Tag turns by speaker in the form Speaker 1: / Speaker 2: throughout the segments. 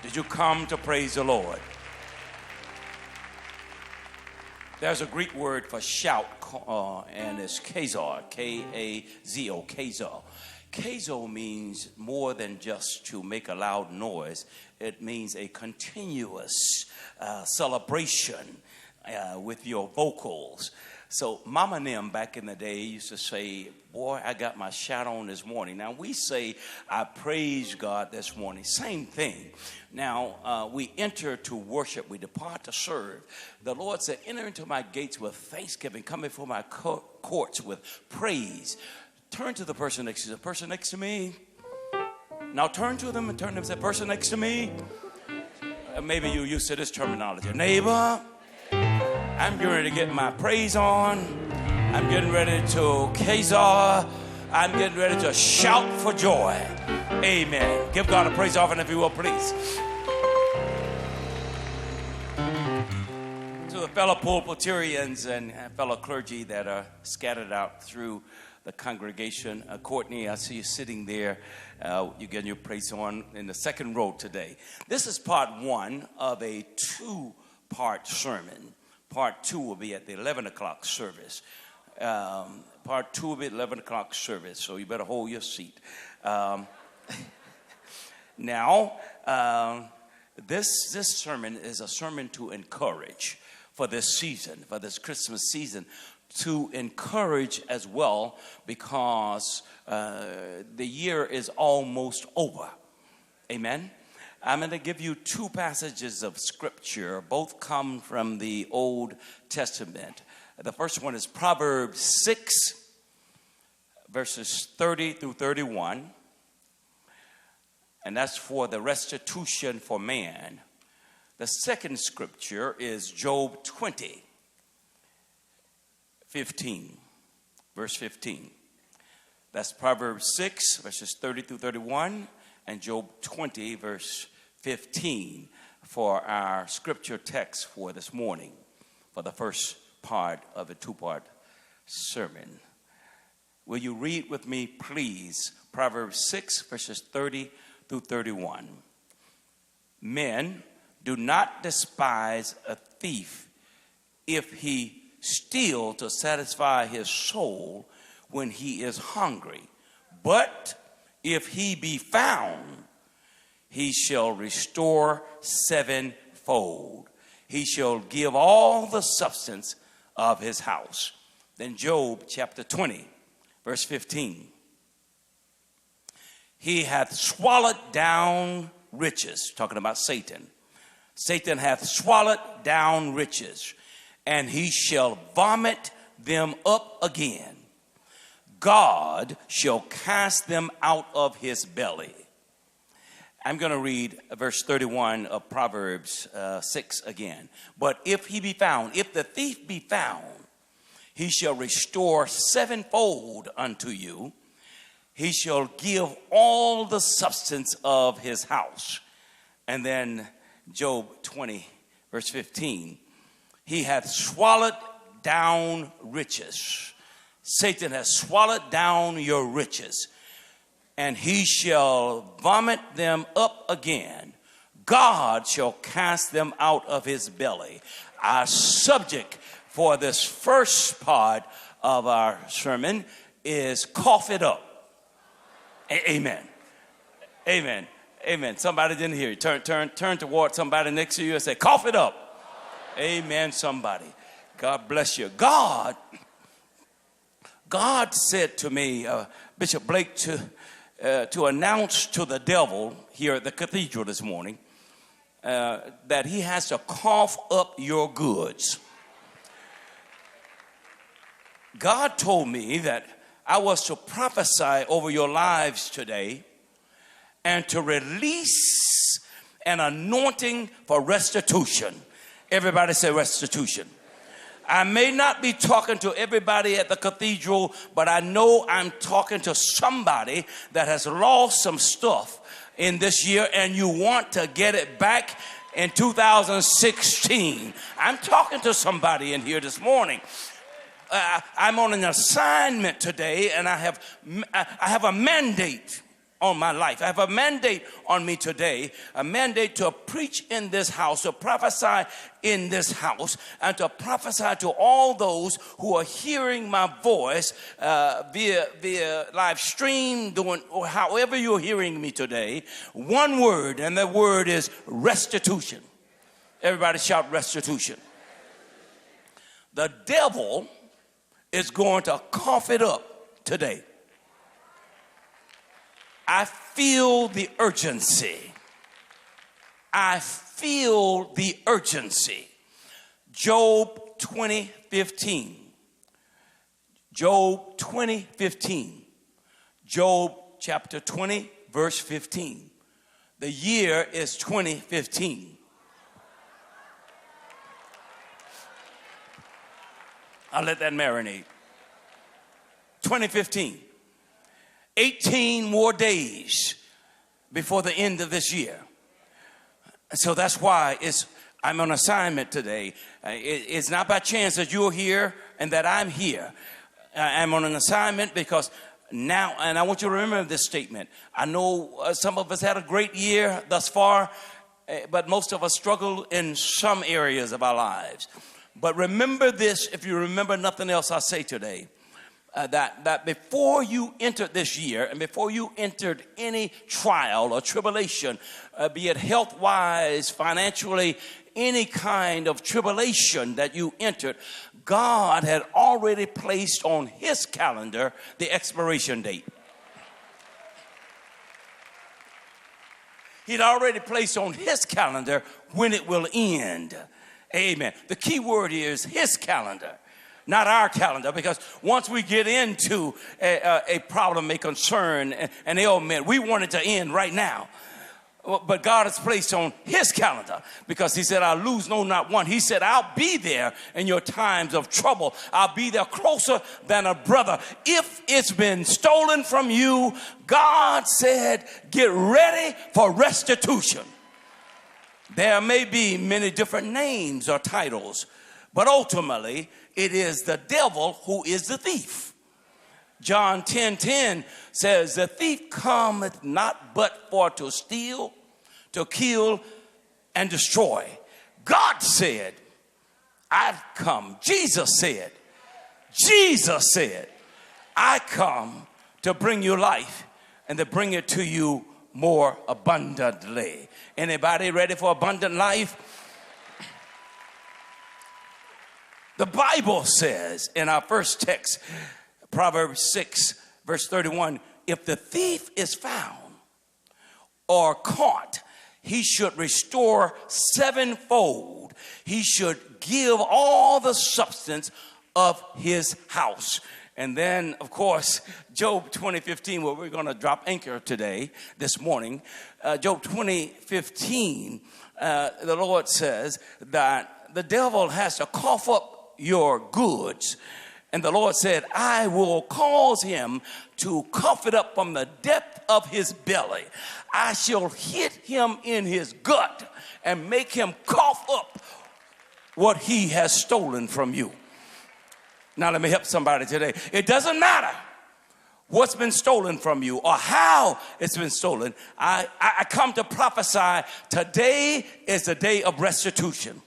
Speaker 1: Did you come to praise the Lord? There's a Greek word for shout, and it's kazo, K-A-Z-O, kazo. Kazo means more than just to make a loud noise. It means a continuous celebration with your vocals. So Mama and them back in the day used to say, boy, I got my shout on this morning. Now we say, I praise God this morning. Same thing. Now we enter to worship. We depart to serve. The Lord said, enter into my gates with thanksgiving. Come before my courts with praise. Turn to the person next to you. The person next to me. Now turn to them and turn to them and say, person next to me. Maybe you used to this terminology. Neighbor. I'm getting ready to get my praise on. I'm getting ready to Kazar. I'm getting ready to shout for joy. Amen. Give God a praise offering if you will, please. To the fellow pulpitarians and fellow clergy that are scattered out through the congregation. Courtney, I see you sitting there. You're getting your praise on in the second row today. This is part one of a two-part sermon. Part two will be at the 11 o'clock service. Part two will be at 11 o'clock service, so you better hold your seat. This sermon is a sermon to encourage for this season, for this Christmas season, to encourage as well because the year is almost over. Amen. I'm going to give you two passages of Scripture. Both come from the Old Testament. The first one is Proverbs 6, verses 30 through 31. And that's for the restitution for man. The second Scripture is Job 20, 15, verse 15. That's Proverbs 6, verses 30 through 31. And Job 20, verse 15, for our scripture text for this morning, for the first part of a two-part sermon. Will you read with me, please, Proverbs 6, verses 30 through 31. Men, do not despise a thief if he steal to satisfy his soul when he is hungry, but if he be found, he shall restore sevenfold. He shall give all the substance of his house. Then Job chapter 20, verse 15. He hath swallowed down riches, talking about Satan. Satan hath swallowed down riches, and he shall vomit them up again. God shall cast them out of his belly. I'm going to read verse 31 of Proverbs 6 again. But if he be found, if the thief be found, he shall restore sevenfold unto you. He shall give all the substance of his house. And then Job 20, verse 15. He hath swallowed down riches. Satan has swallowed down your riches, and he shall vomit them up again. God shall cast them out of his belly. Our subject for this first part of our sermon is cough it up. Amen. Amen. Amen. Somebody didn't hear you. Turn toward somebody next to you and say, cough it up. Amen, somebody. God bless you. God said to me, Bishop Blake, to announce to the devil here at the cathedral this morning that he has to cough up your goods. God told me that I was to prophesy over your lives today and to release an anointing for restitution. Everybody say restitution. I may not be talking to everybody at the cathedral, but I know I'm talking to somebody that has lost some stuff in this year and you want to get it back in 2016. I'm talking to somebody in here this morning. I'm on an assignment today, and I have a mandate on my life. I have a mandate on me today, a mandate to preach in this house, to prophesy in this house, and to prophesy to all those who are hearing my voice via live stream, doing or however you're hearing me today. One word, and the word is restitution. Everybody shout restitution. The devil is going to cough it up today. I feel the urgency. I feel the urgency. Job 20:15. Job 20:15. Job chapter 20, verse 15. The year is 2015. I'll let that marinate. 2015. 18 more days before the end of this year. So that's why I'm on assignment today. It's not by chance that you're here and that I'm here. I'm on an assignment because now, and I want you to remember this statement. I know some of us had a great year thus far, but most of us struggle in some areas of our lives. But remember this, if you remember nothing else I say today. That before you entered this year and before you entered any trial or tribulation, be it health-wise, financially, any kind of tribulation that you entered, God had already placed on his calendar the expiration date. He'd already placed on his calendar when it will end. Amen. The key word is his calendar. Not our calendar, because once we get into a problem, a concern, an ailment, we want it to end right now. But God has placed on his calendar because he said, I'll lose no not one. He said, I'll be there in your times of trouble. I'll be there closer than a brother. If it's been stolen from you, God said, get ready for restitution. There may be many different names or titles, but ultimately, it is the devil who is the thief. John 10:10 says, the thief cometh not but for to steal, to kill, and destroy. God said, I've come. Jesus said, I come to bring you life and to bring it to you more abundantly. Anybody ready for abundant life? The Bible says in our first text, Proverbs 6, verse 31, if the thief is found or caught, he should restore sevenfold. He should give all the substance of his house. And then, of course, Job 20:15, where we're going to drop anchor today, this morning. Job 20:15, the Lord says that the devil has to cough up your goods. And the Lord said, I will cause him to cough it up from the depth of his belly. I shall hit him in his gut and make him cough up what he has stolen from you. Now let me help somebody today. It doesn't matter what's been stolen from you or how it's been stolen. I come to prophesy today is the day of restitution.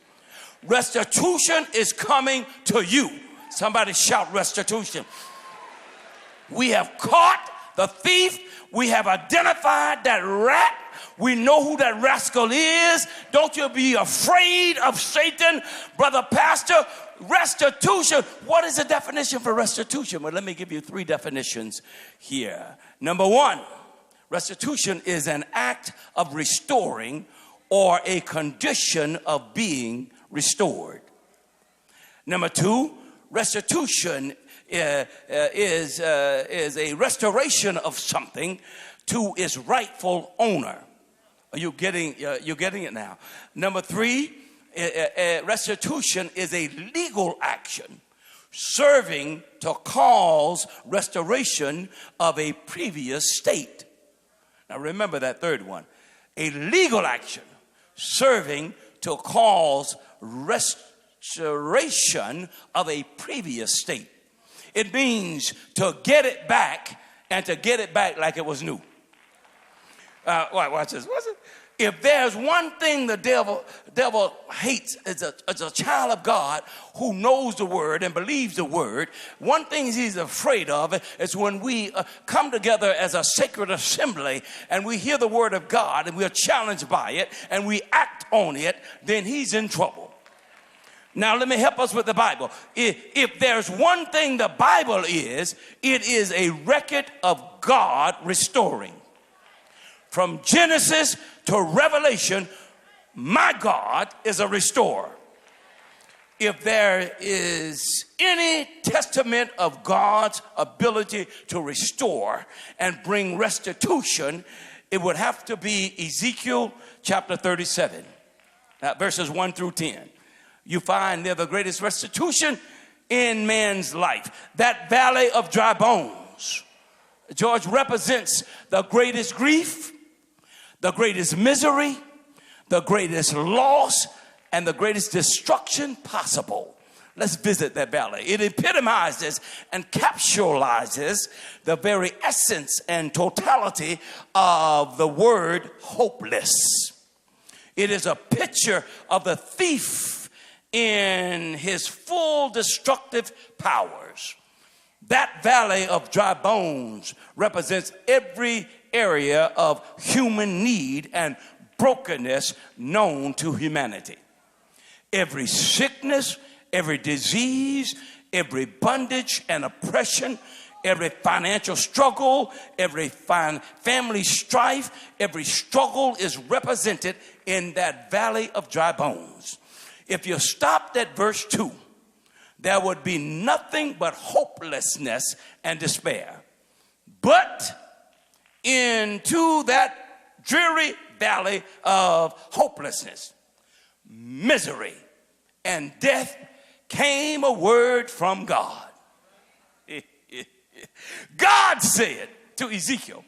Speaker 1: Restitution is coming to you. Somebody shout restitution. We have caught the thief. We have identified that rat. We know who that rascal is. Don't you be afraid of Satan, brother pastor. Restitution. What is the definition for restitution? Well, let me give you 3 definitions here. Number 1, restitution is an act of restoring or a condition of being restored. Number 2, restitution is a restoration of something to its rightful owner. Are you getting it now? Number 3, restitution is a legal action serving to cause restoration of a previous state. Now remember that third one. A legal action serving to cause restoration of a previous state. It means to get it back and to get it back like it was new. Watch this. What's it? If there's one thing the devil hates as a child of God who knows the word and believes the word, one thing he's afraid of is when we come together as a sacred assembly and we hear the word of God and we are challenged by it and we act on it, then he's in trouble. Now, let me help us with the Bible. If there's one thing the Bible is, it is a record of God restoring. From Genesis to Revelation, my God is a restorer. If there is any testament of God's ability to restore and bring restitution, it would have to be Ezekiel chapter 37, verses 1 through 10. You find there the greatest restitution in man's life. That valley of dry bones, George, represents the greatest grief, the greatest misery, the greatest loss, and the greatest destruction possible. Let's visit that valley. It epitomizes and capsulizes the very essence and totality of the word hopeless. It is a picture of the thief in his full destructive powers. That valley of dry bones represents every area of human need and brokenness known to humanity. Every sickness, every disease, every bondage and oppression, every financial struggle, every family strife, every struggle is represented in that valley of dry bones. If you stopped at verse 2, there would be nothing but hopelessness and despair. But into that dreary valley of hopelessness, misery, and death came a word from God. God said to Ezekiel,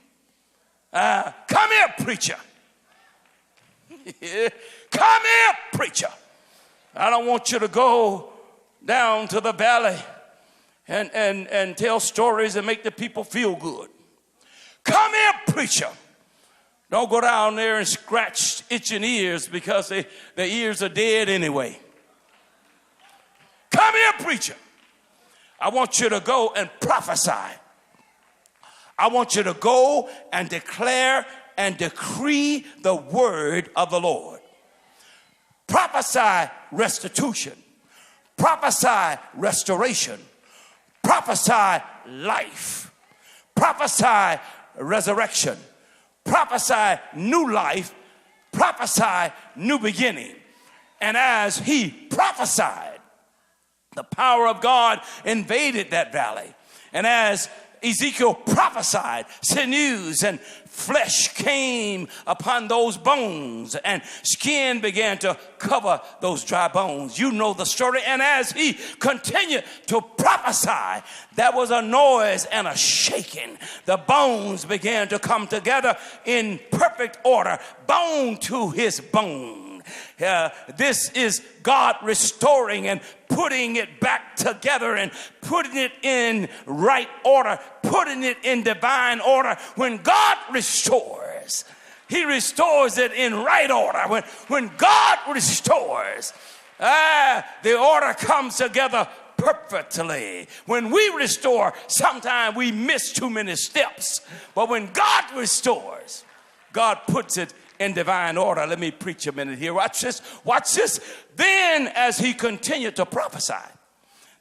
Speaker 1: come here, preacher. Come here, preacher. I don't want you to go down to the valley and tell stories and make the people feel good. Come here, preacher. Don't go down there and scratch itching ears because their ears are dead anyway. Come here, preacher. I want you to go and prophesy. I want you to go and declare and decree the word of the Lord. Prophesy restitution. Prophesy restoration. Prophesy life. Prophesy resurrection. Prophesy new life. Prophesy new beginning. And as he prophesied, the power of God invaded that valley. And as Ezekiel prophesied, sinews and flesh came upon those bones and skin began to cover those dry bones. You know the story. And as he continued to prophesy, there was a noise and a shaking. The bones began to come together in perfect order, bone to his bone. This is God restoring and putting it back together and putting it in right order, putting it in divine order. When God restores, he restores it in right order. When God restores, the order comes together perfectly. When we restore, sometimes we miss too many steps. But when God restores, God puts it in divine order. Let me preach a minute here. Watch this. Watch this. Then as he continued to prophesy,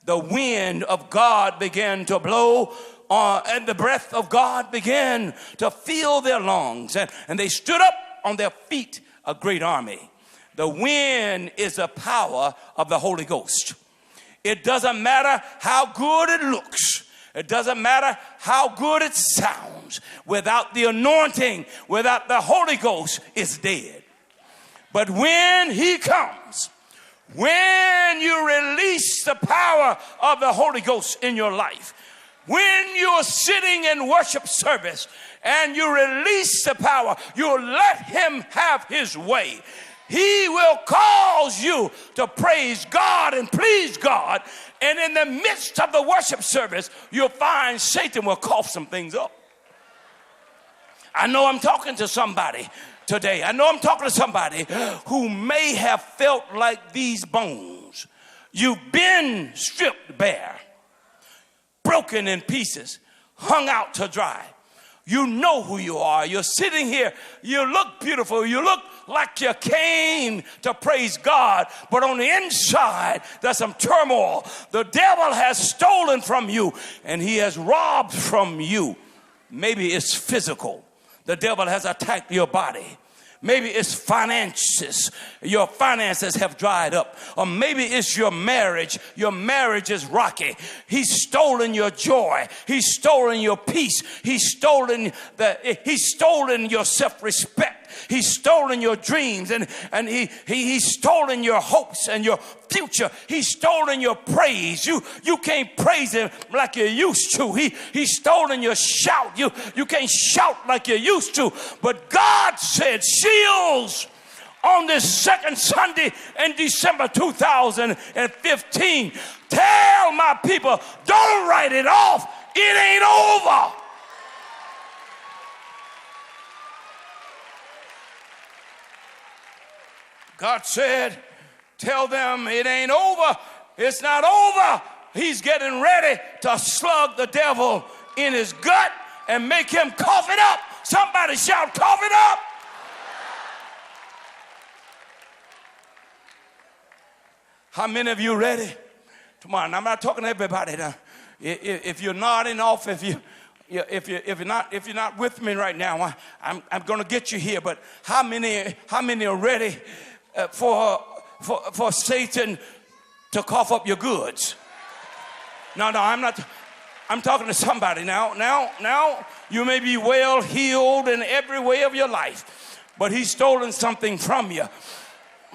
Speaker 1: the wind of God began to blow and the breath of God began to fill their lungs. And they stood up on their feet, a great army. The wind is the power of the Holy Ghost. It doesn't matter how good it looks. It doesn't matter how good it sounds. Without the anointing, without the Holy Ghost, it's dead. But when he comes, when you release the power of the Holy Ghost in your life, when you're sitting in worship service and you release the power, you let him have his way. He will cause you to praise God and please God. And in the midst of the worship service, you'll find Satan will cough some things up. I know I'm talking to somebody today. I know I'm talking to somebody who may have felt like these bones. You've been stripped bare, broken in pieces, hung out to dry. You know who you are. You're sitting here. You look beautiful. You look like you came to praise God. But on the inside, there's some turmoil. The devil has stolen from you, and he has robbed from you. Maybe it's physical. The devil has attacked your body. Maybe it's finances. Your finances have dried up. Or maybe it's your marriage. Your marriage is rocky. He's stolen your joy. He's stolen your peace. He's stolen your self-respect. He's stolen your dreams, and he's stolen your hopes and your future. He's stolen your praise. You can't praise him like you used to. He's stolen your shout. You can't shout like you used to. But God said, Sheals, on this second Sunday in December 2015, tell my people, don't write it off. It ain't over. God said, tell them it ain't over. It's not over. He's getting ready to slug the devil in his gut and make him cough it up. Somebody shout, cough it up. How many of you ready? Come on, I'm not talking to everybody now. If you're nodding off, if you're not with me right now, I'm going to get you here. But how many are ready for Satan to cough up your goods? No, I'm not. I'm talking to somebody now. Now, you may be well healed in every way of your life, but he's stolen something from you.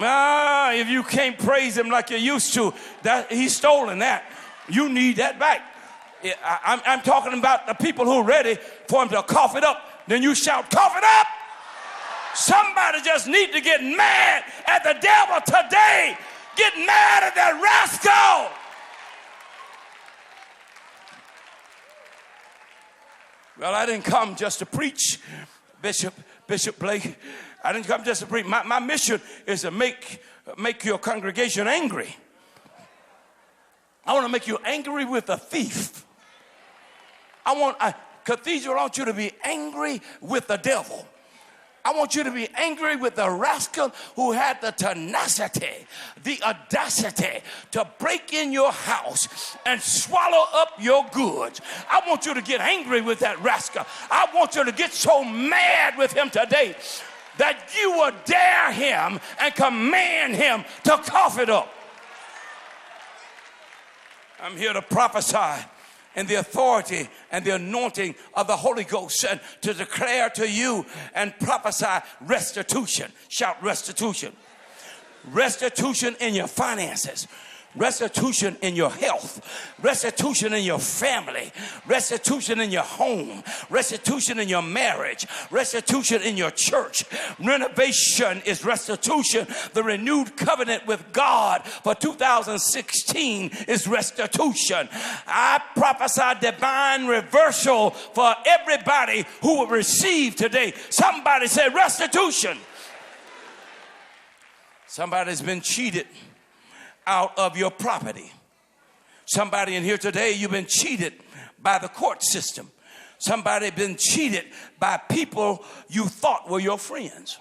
Speaker 1: If you can't praise him like you used to, that he's stolen that. You need that back. I'm talking about the people who are ready for him to cough it up. Then you shout, cough it up. Somebody just need to get mad at the devil today. Get mad at that rascal. Well, I didn't come just to preach, Bishop Blake. I didn't come just to preach. My mission is to make your congregation angry. I want to make you angry with a thief. Cathedral, I want you to be angry with the devil. I want you to be angry with the rascal who had the tenacity, the audacity to break in your house and swallow up your goods. I want you to get angry with that rascal. I want you to get so mad with him today that you will dare him and command him to cough it up. I'm here to prophesy in the authority and the anointing of the Holy Ghost, and to declare to you and prophesy restitution. Shout restitution. Restitution in your finances. Restitution in your health, restitution in your family, restitution in your home, restitution in your marriage, restitution in your church. Renovation is restitution. The renewed covenant with God for 2016 is restitution. I prophesy divine reversal for everybody who will receive today. Somebody say restitution. Somebody's been cheated out of your property. Somebody in here today, you've been cheated by the court system. Somebody been cheated by people you thought were your friends.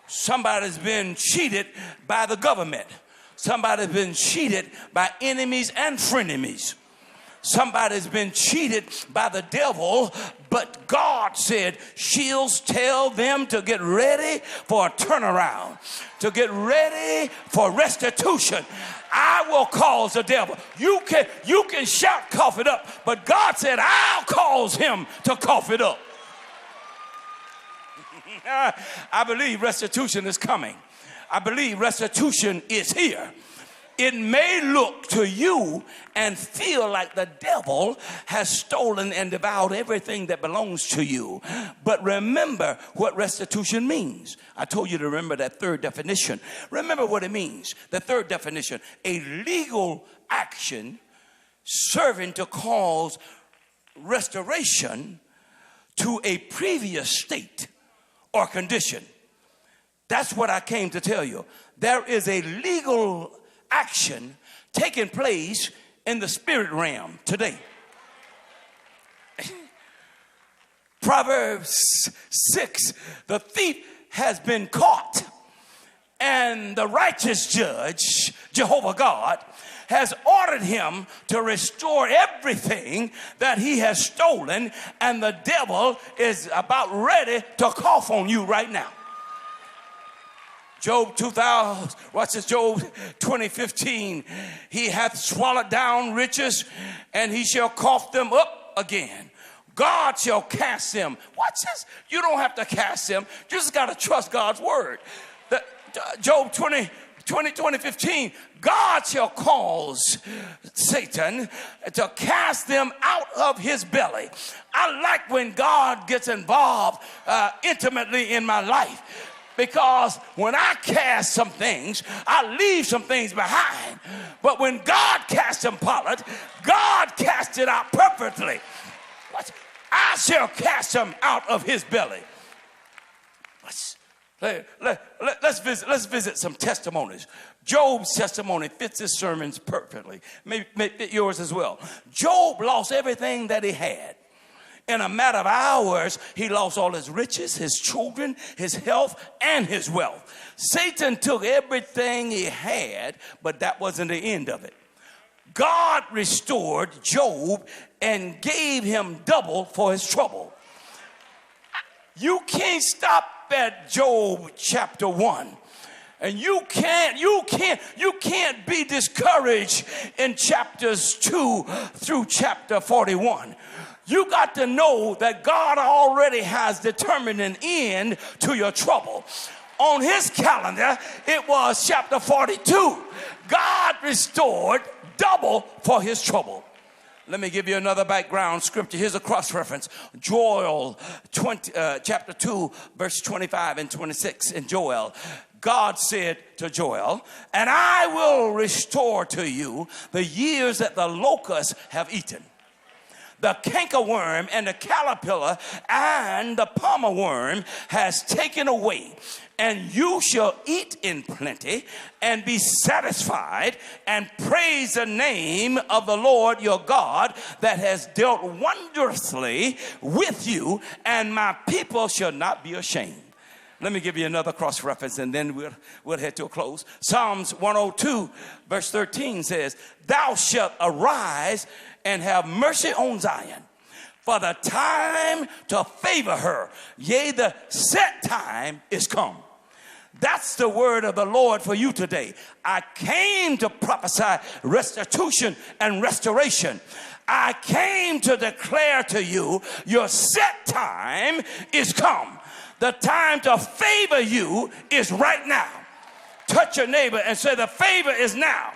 Speaker 1: Somebody's been cheated by the government. Somebody's been cheated by enemies and frenemies. Somebody's been cheated by the devil, but God said, Sheals, tell them to get ready for a turnaround, to get ready for restitution. I will cause the devil. You can shout, cough it up, but God said, I'll cause him to cough it up. I believe restitution is coming. I believe restitution is here. It may look to you and feel like the devil has stolen and devoured everything that belongs to you. But remember what restitution means. I told you to remember that third definition. Remember what it means. The third definition, a legal action serving to cause restoration to a previous state or condition. That's what I came to tell you. There is a legal action taking place in the spirit realm today. Proverbs 6, the thief has been caught, and the righteous judge, Jehovah God, has ordered him to restore everything that he has stolen, and the devil is about ready to cough on you right now. Job 2000, watch this, Job 20:15. He hath swallowed down riches, and he shall cough them up again. God shall cast them. Watch this. You don't have to cast them. You just got to trust God's word. Job 20:15. God shall cause Satan to cast them out of his belly. I like when God gets involved intimately in my life. Because when I cast some things, I leave some things behind. But when God cast them, Pilate, God cast it out perfectly. I shall cast them out of his belly. Let's visit some testimonies. Job's testimony fits his sermons perfectly. Maybe fit yours as well. Job lost everything that he had. In a matter of hours, he lost all his riches, his children, his health, and his wealth. Satan took everything he had, but that wasn't the end of it. God restored Job and gave him double for his trouble. You can't stop at Job chapter 1. And you can't be discouraged in chapters 2 through chapter 41. You got to know that God already has determined an end to your trouble. On his calendar, it was chapter 42. God restored double for his trouble. Let me give you another background scripture. Here's a cross-reference. Joel chapter 2, verse 25 and 26 in Joel. God said to Joel, and I will restore to you the years that the locusts have eaten. The cankerworm and the caterpillar and the palmer worm has taken away, and you shall eat in plenty and be satisfied and praise the name of the Lord your God that has dealt wondrously with you, and my people shall not be ashamed. Let me give you another cross reference and then we'll head to a close. Psalms 102 verse 13 says, thou shalt arise and have mercy on Zion, for the time to favor her, yea, the set time is come. That's the word of the Lord for you today. I came to prophesy restitution and restoration. I came to declare to you, your set time is come. The time to favor you is right now. Touch your neighbor and say, the favor is now.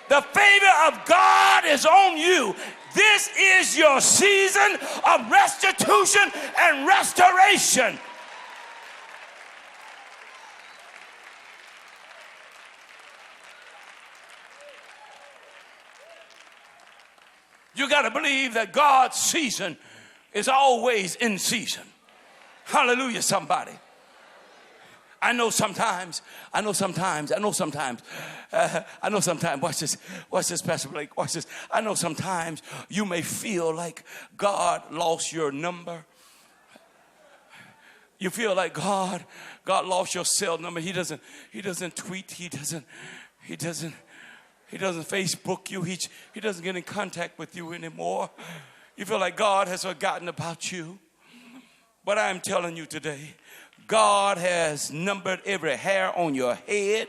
Speaker 1: The favor of God is on you. This is your season of restitution and restoration. You got to believe that God's season is always in season. Hallelujah, somebody. I know sometimes, watch this, Pastor Blake, watch this. I know sometimes you may feel like God lost your number. You feel like God lost your cell number. He doesn't tweet, he doesn't Facebook you, he doesn't get in contact with you anymore. You feel like God has forgotten about you. But I'm telling you today, God has numbered every hair on your head.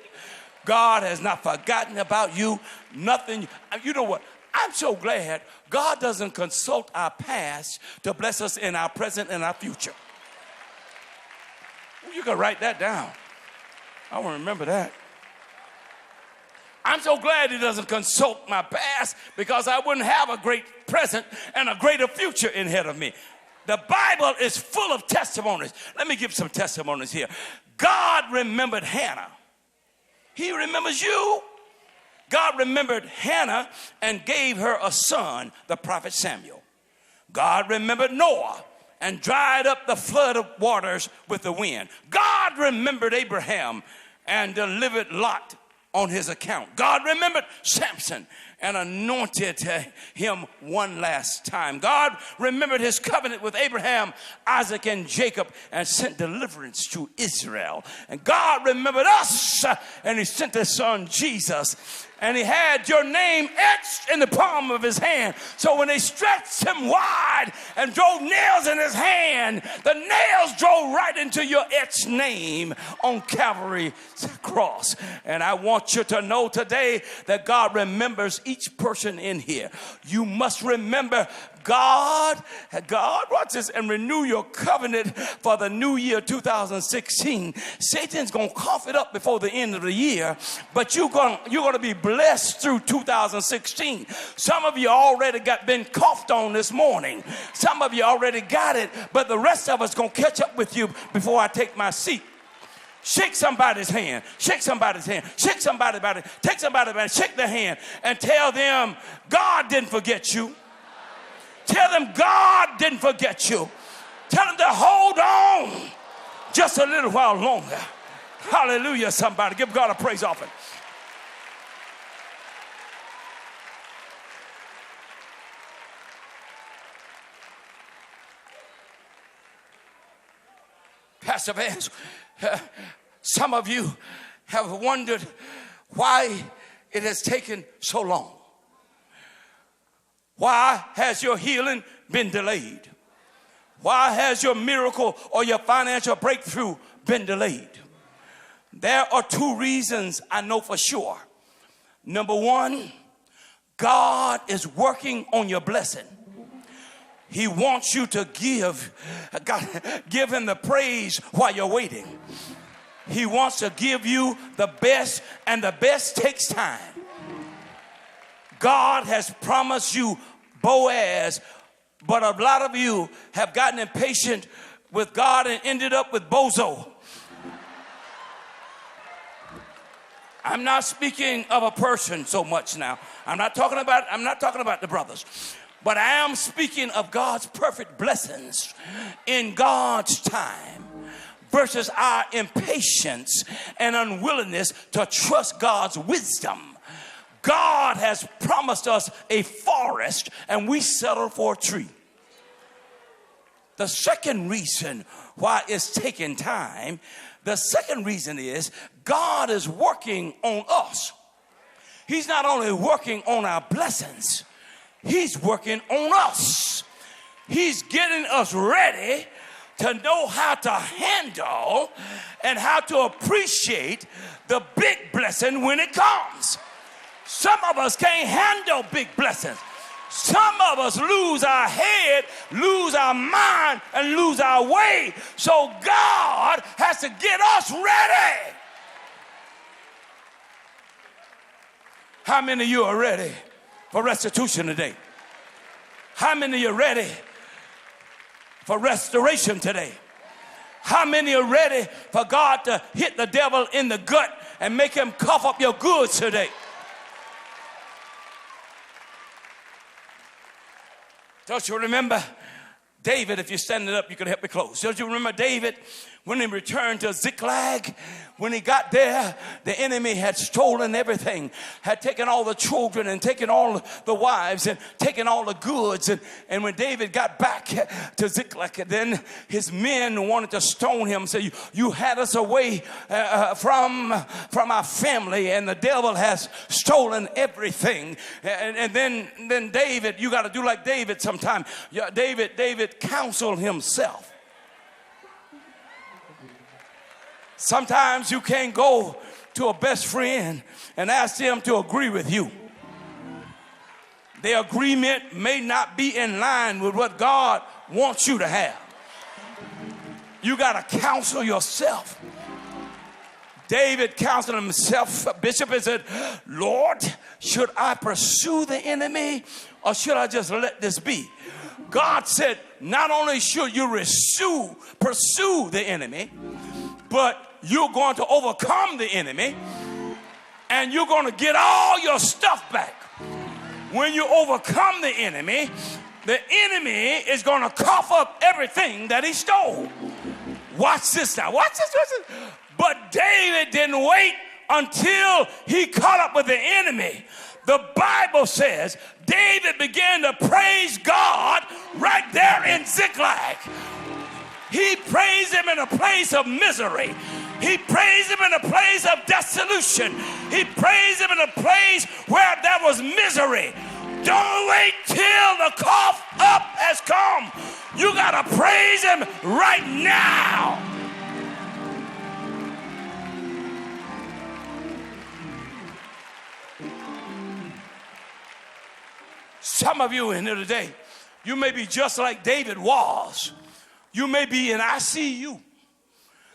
Speaker 1: God has not forgotten about you. Nothing. You know what? I'm so glad God doesn't consult our past to bless us in our present and our future. You can write that down. I want to remember that. I'm so glad he doesn't consult my past, because I wouldn't have a great present and a greater future ahead of me. The Bible is full of testimonies. Let me give some testimonies here. God remembered Hannah. He remembers you. God remembered Hannah and gave her a son, the prophet Samuel. God remembered Noah and dried up the flood of waters with the wind. God remembered Abraham and delivered Lot on his account. God remembered Samson and anointed him one last time. God remembered his covenant with Abraham, Isaac, and Jacob and sent deliverance to Israel. And God remembered us and he sent his son Jesus. And he had your name etched in the palm of his hand. So when they stretched him wide and drove nails in his hand, the nails drove right into your etched name on Calvary's cross. And I want you to know today that God remembers each person in here. You must remember God, watch this, and renew your covenant for the new year 2016. Satan's going to cough it up before the end of the year, but you're going to be blessed through 2016. Some of you already been coughed on this morning. Some of you already got it, but the rest of us going to catch up with you before I take my seat. Shake somebody's hand. Shake somebody's hand. Shake somebody's body. Take somebody's body. Shake their hand and tell them God didn't forget you. Tell them God didn't forget you. Tell them to hold on just a little while longer. Hallelujah, somebody. Give God a praise offering. Pastor Vance, some of you have wondered why it has taken so long. Why has your healing been delayed? Why has your miracle or your financial breakthrough been delayed? There are two reasons I know for sure. Number one, God is working on your blessing. He wants you to give him the praise while you're waiting. He wants to give you the best, and the best takes time. God has promised you Boaz, but a lot of you have gotten impatient with God and ended up with Bozo. I'm not speaking of a person so much now. I'm not talking about the brothers. But I am speaking of God's perfect blessings in God's time versus our impatience and unwillingness to trust God's wisdom. God has promised us a forest and we settle for a tree. The second reason why it's taking time, the second reason is God is working on us. He's not only working on our blessings, he's working on us. He's getting us ready to know how to handle and how to appreciate the big blessing when it comes. Some of us can't handle big blessings. Some of us lose our head, lose our mind, and lose our way. So God has to get us ready. How many of you are ready for restitution today? How many of you are ready for restoration today? How many are ready for God to hit the devil in the gut and make him cough up your goods today? Don't you remember David? If you're standing up, you can help me close. Don't you remember David when he returned to Ziklag? When he got there, the enemy had stolen everything, had taken all the children and taken all the wives and taken all the goods. And when David got back to Ziklag, then his men wanted to stone him, say, you had us away from our family, and the devil has stolen everything. And then David, you got to do like David sometime. David counseled himself. Sometimes you can't go to a best friend and ask them to agree with you. The agreement may not be in line with what God wants you to have. You got to counsel yourself. David counseled himself, Bishop, and said, Lord, should I pursue the enemy or should I just let this be? God said, not only should you pursue the enemy, but you're going to overcome the enemy and you're going to get all your stuff back. When you overcome the enemy, the enemy is going to cough up everything that he stole. Watch this now. Watch this. But David didn't wait until he caught up with the enemy. The Bible says David began to praise God right there in Ziklag. He praised him in a place of misery. He praised him in a place of dissolution. He praised him in a place where there was misery. Don't wait till the cough up has come. You got to praise him right now. Some of you in here today, you may be just like David was. You may be in ICU,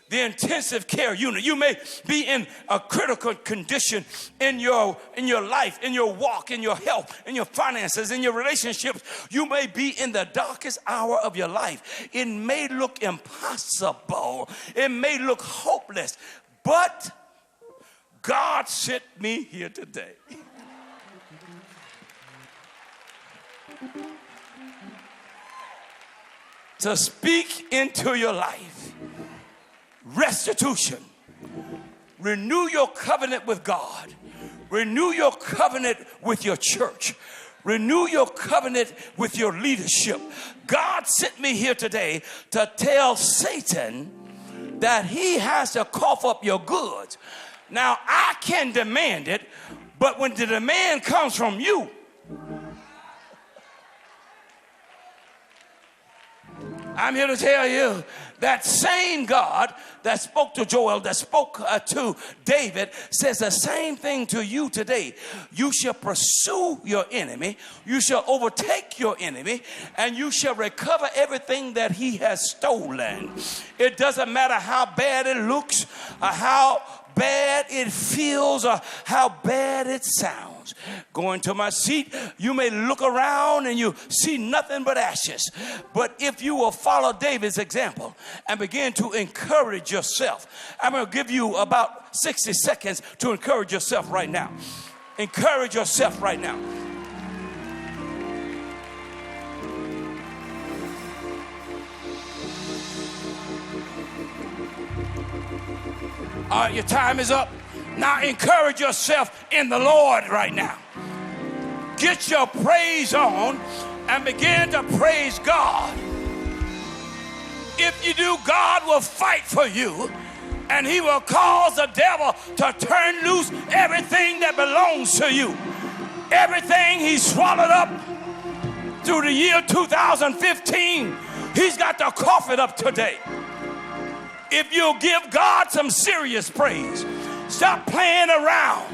Speaker 1: the intensive care unit. You may be in a critical condition in your life, in your walk, in your health, in your finances, in your relationships. You may be in the darkest hour of your life. It may look impossible. It may look hopeless. But God sent me here today to speak into your life restitution. Renew your covenant with God. Renew your covenant with your church. Renew your covenant with your leadership. God sent me here today to tell Satan that he has to cough up your goods. Now, I can demand it, but when the demand comes from you, I'm here to tell you that same God that spoke to Joel, that spoke to David, says the same thing to you today. You shall pursue your enemy, you shall overtake your enemy, and you shall recover everything that he has stolen. It doesn't matter how bad it looks, or how bad it feels, or how bad it sounds. Going to my seat, you may look around and you see nothing but ashes. But if you will follow David's example and begin to encourage yourself, I'm going to give you about 60 seconds to encourage yourself right now. Encourage yourself right now. All right, your time is up. Now encourage yourself in the Lord right now. Get your praise on and begin to praise God. If you do, God will fight for you, and he will cause the devil to turn loose everything that belongs to you. Everything he swallowed up through the year 2015, he's got to cough it up today. If you'll give God some serious praise, stop playing around.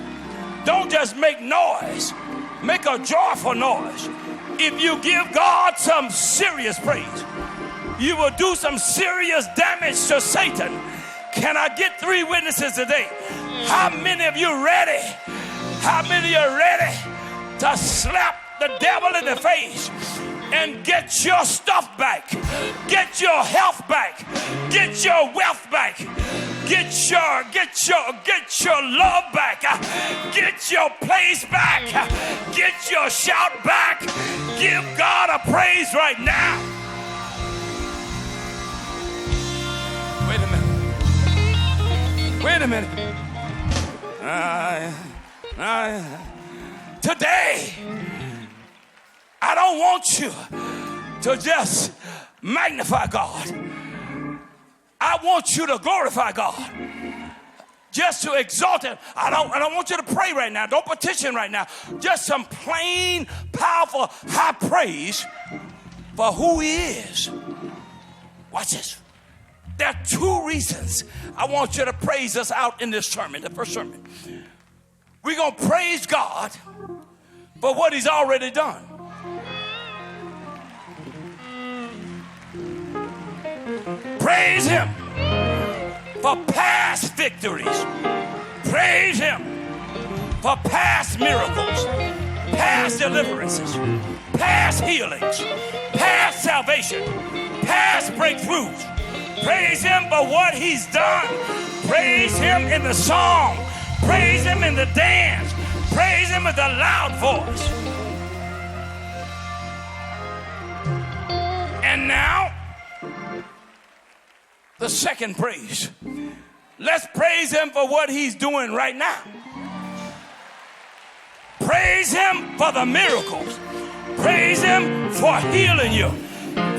Speaker 1: Don't just make noise. Make a joyful noise. If you give God some serious praise, you will do some serious damage to Satan. Can I get 3 witnesses today? How many of you ready? How many are ready to slap the devil in the face and get your stuff back, get your health back, get your wealth back, get your love back, get your place back, get your shout back? Give God a praise right now. Wait a minute. Today, I don't want you to just magnify God. I want you to glorify God. Just to exalt him. I don't want you to pray right now. Don't petition right now. Just some plain, powerful, high praise for who he is. Watch this. There are 2 reasons I want you to praise us out in this sermon, the first sermon. We're going to praise God for what he's already done. Praise him for past victories. Praise him for past miracles, past deliverances, past healings, past salvation, past breakthroughs. Praise him for what he's done. Praise him in the song. Praise him in the dance. Praise him with a loud voice. And now, the second praise. Let's praise him for what he's doing right now. Praise him for the miracles. Praise him for healing you.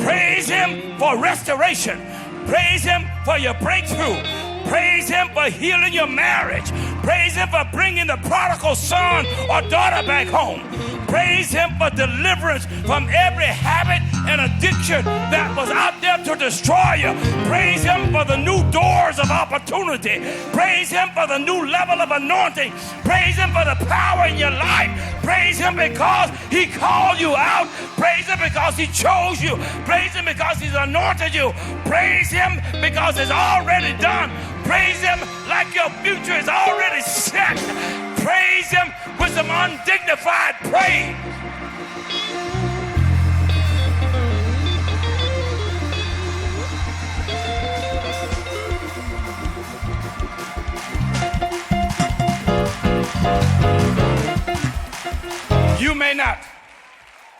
Speaker 1: Praise him for restoration. Praise him for your breakthrough. Praise him for healing your marriage. Praise him for bringing the prodigal son or daughter back home. Praise him for deliverance from every habit and addiction that was out there to destroy you. Praise him for the new doors of opportunity. Praise him for the new level of anointing. Praise him for the power in your life. Praise him because he called you out. Praise him because he chose you. Praise him because he's anointed you. Praise him because it's already done. Praise him like your future is already set. Praise him with some undignified praise.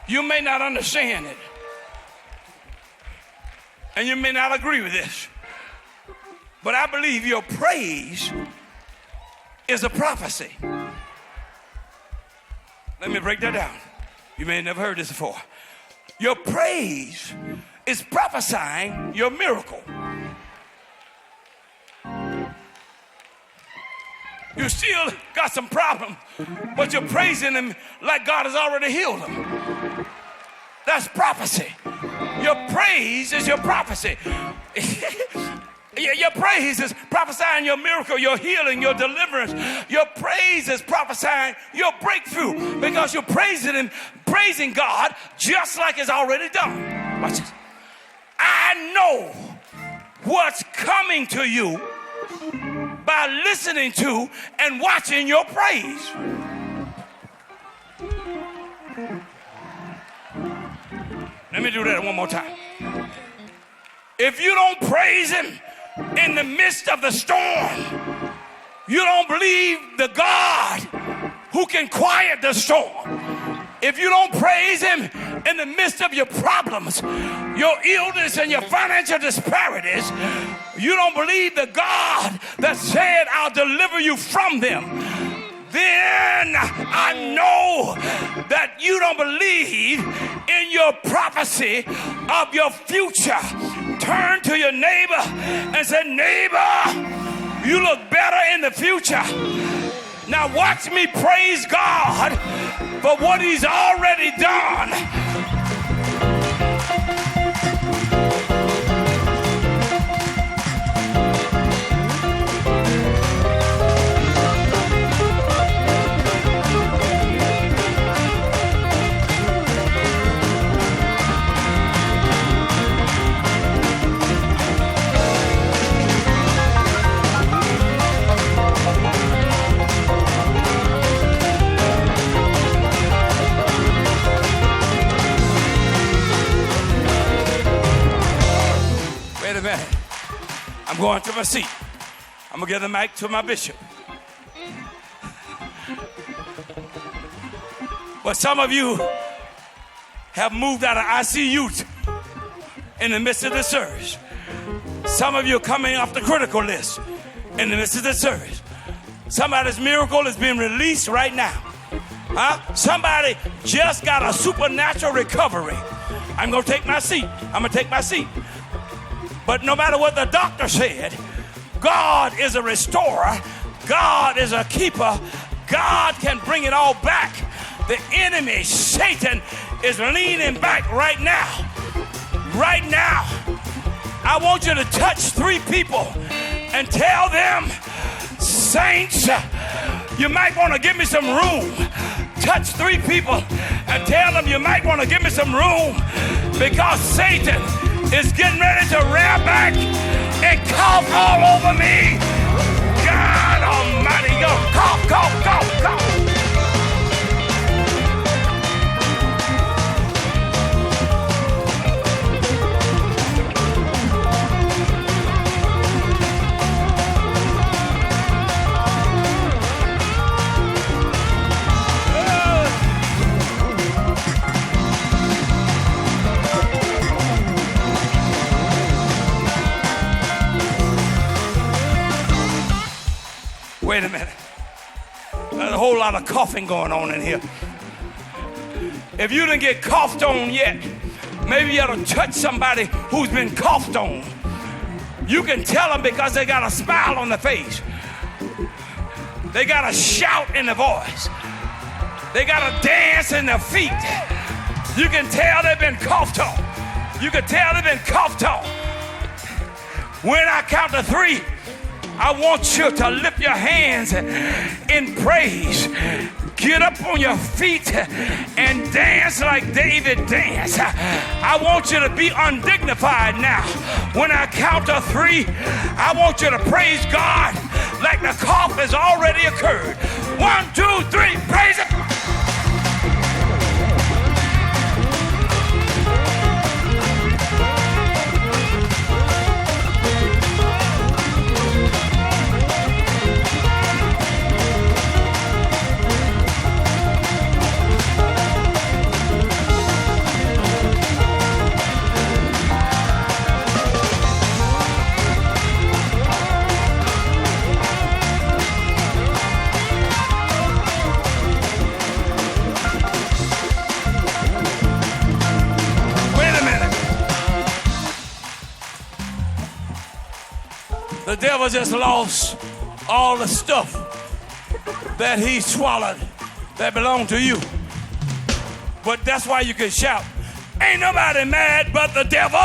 Speaker 1: You may not understand it. And you may not agree with this. But I believe your praise is a prophecy. Let me break that down. You may have never heard this before. Your praise is prophesying your miracle. You still got some problem, but you're praising him like God has already healed him. That's prophecy. Your praise is your prophecy. Your praise is prophesying your miracle, your healing, your deliverance. Your praise is prophesying your breakthrough because you're praising him, praising God just like it's already done. Watch this. I know what's coming to you by listening to and watching your praise. Let me do that one more time. If you don't praise him in the midst of the storm, you don't believe the God who can quiet the storm. If you don't praise him in the midst of your problems, your illness and your financial disparities, you don't believe the God that said, I'll deliver you from them, then I know that you don't believe in your prophecy of your future. Turn to your neighbor and say, neighbor, you look better in the future. Now watch me praise God for what he's already done. Wait a minute. I'm going to my seat. I'm going to give the mic to my bishop. But some of you have moved out of ICU in the midst of the service. Some of you are coming off the critical list in the midst of the service. Somebody's miracle is being released right now. Somebody just got a supernatural recovery. I'm going to take my seat. I'm going to take my seat. But no matter what the doctor said, God is a restorer. God is a keeper. God can bring it all back. The enemy, Satan, is leaning back right now. Right now. I want you to touch 3 people and tell them, saints, you might want to give me some room. Touch 3 people and tell them you might want to give me some room because Satan is getting ready to rear back and cough all over me. God Almighty, go cough, cough, cough, cough. minute. There's a whole lot of coughing going on in here. If you didn't get coughed on yet, maybe you ought to touch somebody who's been coughed on. You can tell them because they got a smile on their face. They got a shout in their voice. They got a dance in their feet. You can tell they've been coughed on. You can tell they've been coughed on. When I count to 3, I want you to lift your hands in praise. Get up on your feet and dance like David danced. I want you to be undignified now. When I count to 3, I want you to praise God like the cough has already occurred. 1, 2, 3, praise Him. The devil just lost all the stuff that he swallowed that belonged to you. But that's why you can shout, ain't nobody mad but the devil.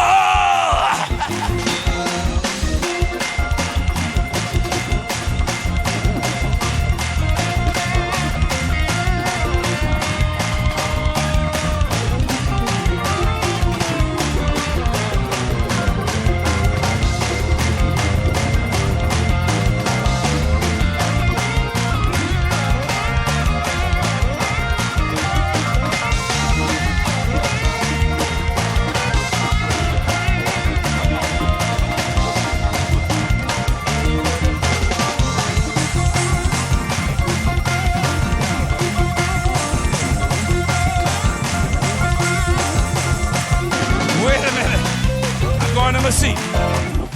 Speaker 1: Seat.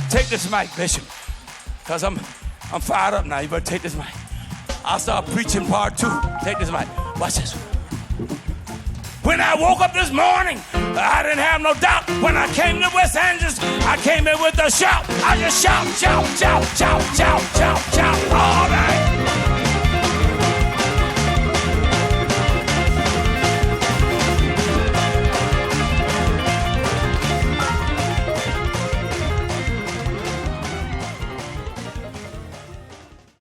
Speaker 1: Take this mic, Bishop, because I'm fired up now. You better take this mic. I'll start preaching part 2. Take this mic. Watch this. When I woke up this morning, I didn't have no doubt. When I came to West Angeles, I came in with a shout. I just shout, shout, shout, shout, shout, shout, shout. Oh!